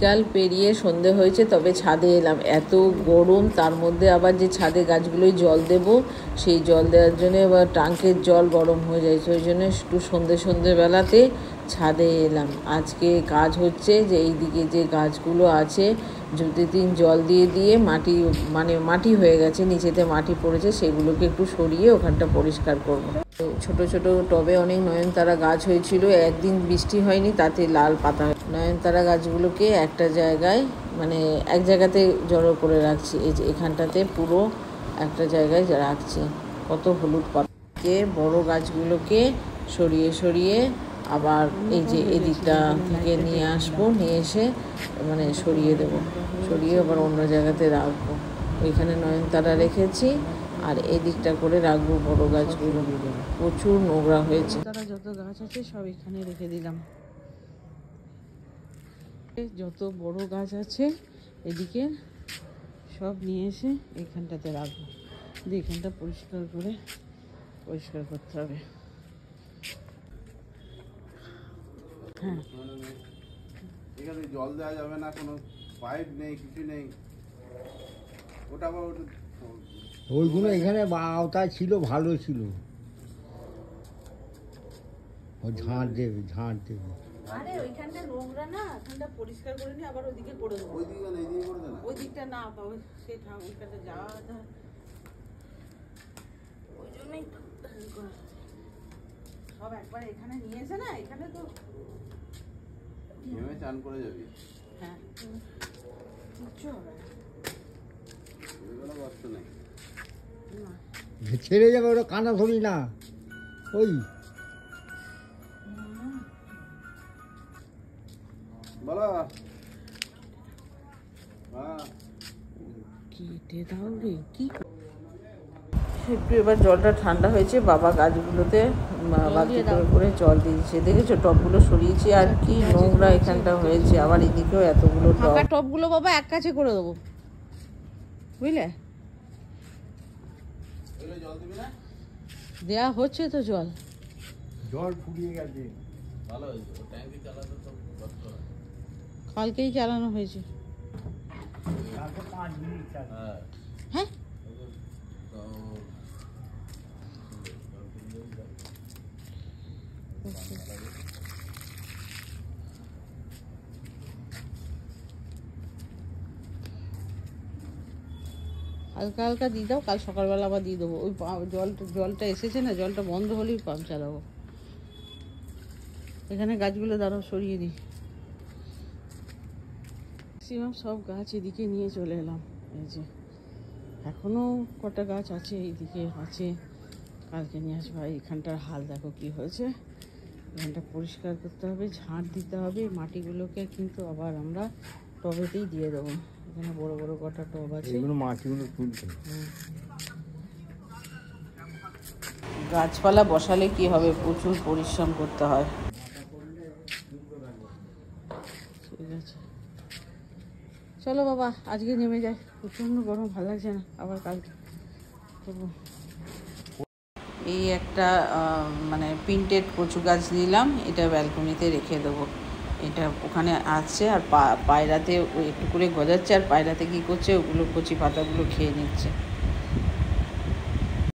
বিকাল পেরিয়ে সন্ধে হয়েছে, তবে ছাদে এলাম। এত গরম, তার মধ্যে আবার যে ছাদে গাছগুলোই জল দেব, সেই জল দেওয়ার জন্য আবার ট্যাঙ্কের জল গরম হয়ে যায়, ওই জন্য একটু সন্ধেবেলাতে ছাদে এলাম। আজকে কাজ হচ্ছে যে এইদিকে যে গাছগুলো আছে, দিন জল দিয়ে দিয়ে মাটি হয়ে গেছে, নিচেতে মাটি পড়েছে, সেগুলোকে একটু সরিয়ে ওখানটা পরিষ্কার করব। ছোট ছোট টবে অনেক নয়নতারা গাছ হয়েছিল, একদিন বৃষ্টি হয়নি, তাতে লাল পাতা। নয়নতারা গাছগুলোকে একটা জায়গায় এক জায়গাতে জড়ো করে রাখছি। এই যে এখানটাতে পুরো একটা জায়গায় রাখছি। কত হলুদ পাতাকে বড় গাছগুলোকে সরিয়ে সরিয়ে আবার এই যে এদিকটা থেকে নিয়ে আসবো, নিয়ে এসে সরিয়ে দেবো, সরিয়ে আবার অন্য জায়গাতে রাখবো। ওইখানে নয়নতারা রেখেছি, আর এই দিকটা করে রাখবো বড় গাছগুলো। প্রচুর নোংরা হয়েছে। তারা যত গাছ আছে সব এখানে রেখে দিলাম। যত বড় গাছ আছে এদিকে সব নিয়ে এসে এইখানটাতে রাখবো। এখানটা পরিষ্কার করতে হবে। হ্যাঁ, এখানে জল দেওয়া যাবে না, কোনো পাইপ নেই, কিছু নেই। ওটা ওইগুলো এখানে আওতায় ছিল, ভালো ছিল। ঝাঁট দেবে। আরে ওইখানটা নোংরা না, ওখানটা পরিষ্কার করে নিয়ে আবার ওইদিকে করে দেবো। ওই দিকটা না, ওইখানটা যাওয়া ওই জন্যই তো সব একবার এখানে নিয়ে এসে না, এখানে তো চান করে যাবি। হ্যাঁ, কিচ্ছু হবে না, ছেড়ে যাবে, ওটা কানা ধরি না। ওই একটু এবার জলটা ঠান্ডা হয়েছে, বাবা গাছগুলোতে বালতি করে জল দিয়েছে। দেখেছো টবগুলো সরিয়েছি, আর কি নোংরা এখানটা হয়েছে। আবার এদিকেও এতগুলো টবগুলো বাবা এক কাছে করে দেবো, বুঝলে? দেয়া হচ্ছে তো জল ফুরিয়ে গেছে। কালকেই চালানো হয়েছে। হ্যাঁ, হালকা হালকা দিয়ে দাও, কাল সকালবেলা আবার দিয়ে দেবো। ওই জলটা এসেছে না, জলটা বন্ধ হলেই পাম্প চালাবো। এখানে গাছগুলো দাঁড়াও, সরিয়ে দিই। ম্যাক্সিমাম সব গাছ এদিকে নিয়ে চলে এলাম। এই যে এখনও কটা গাছ আছে, এইদিকে আছে, কালকে নিয়ে আসবো। এখানটার হাল দেখো কি হয়েছে। এখানটা পরিষ্কার করতে হবে, ঝাঁট দিতে হবে। মাটিগুলোকে কিন্তু আবার আমরা টবেতেই দিয়ে দেবো। এখানে বড় বড় কটা টব আছে, মাটিগুলো তুলতে। গাছপালা বসালে কি হবে, প্রচুর পরিশ্রম করতে হয়। ঠিক আছে, চলো বাবা, আজকে নেমে যাই। প্রচণ্ড গরম, ভালো লাগছে না, আবার কালকে করবো। এই একটা প্রিন্টেড কচু গাছ নিলাম, এটা ব্যালকনিতে রেখে দেবো। এটা ওখানে আছে, আর পায়রাতে একটু করে গজাচ্ছে, আর পায়রাতে কী করছে, ওগুলো কচি পাতাগুলো খেয়ে নিচ্ছে।